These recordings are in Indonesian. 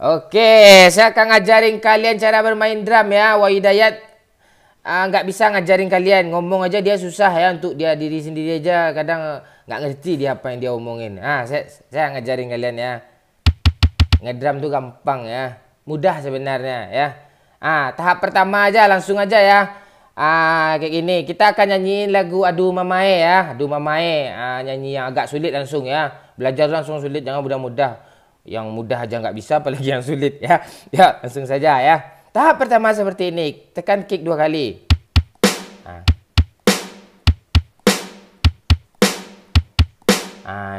Oke, saya akan ngajarin kalian cara bermain drum ya. Wah Hidayat nggak bisa ngajarin kalian. Ngomong aja dia susah ya, untuk dia diri sendiri aja. Kadang nggak ngerti dia apa yang dia omongin. Saya ngajarin kalian ya. Ngedrum tuh gampang ya. Mudah sebenarnya ya. Tahap pertama aja, langsung aja ya. Kayak gini. Kita akan nyanyiin lagu Adu Mamae ya. Adu Mamae. Nyanyi yang agak sulit langsung ya. Belajar langsung sulit, jangan mudah-mudah. Yang mudah aja nggak bisa, apalagi yang sulit ya. Ya, langsung saja ya. Tahap pertama seperti ini. Tekan kick 2 kali.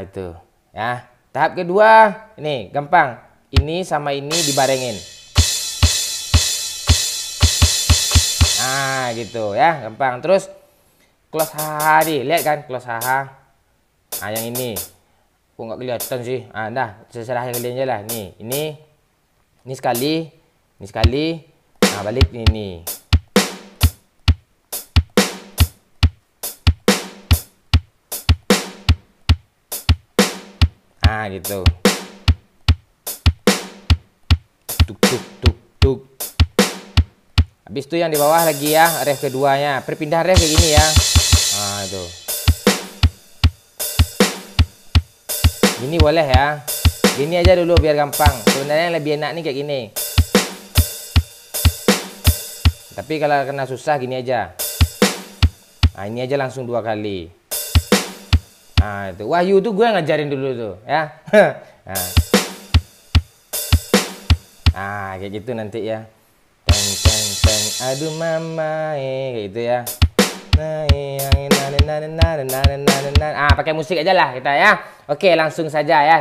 Itu ya. Tahap kedua, ini gampang. Ini sama ini dibarengin. Gitu ya, gampang. Terus close haha nih, lihat kan close haha. Yang ini. Kok nggak kelihatan sih? Dah, terserah kalian aja lah. Nih, ini sekali, ini sekali. Balik ini. Gitu. Tuk tuk tuk tuk. Habis itu yang di bawah lagi ya, ref keduanya. Perpindah ref kayak gini ya. Itu. Gini boleh ya. Gini aja dulu biar gampang. Sebenarnya yang lebih enak nih kayak gini. Tapi kalau kena susah gini aja. Ini aja langsung 2 kali. Itu. Wahyu tuh gue ngajarin dulu tuh ya. Kayak gitu nanti ya. Teng teng teng adu mamae kayak gitu ya. Pakai musik aja lah kita ya. Oke, langsung saja ya.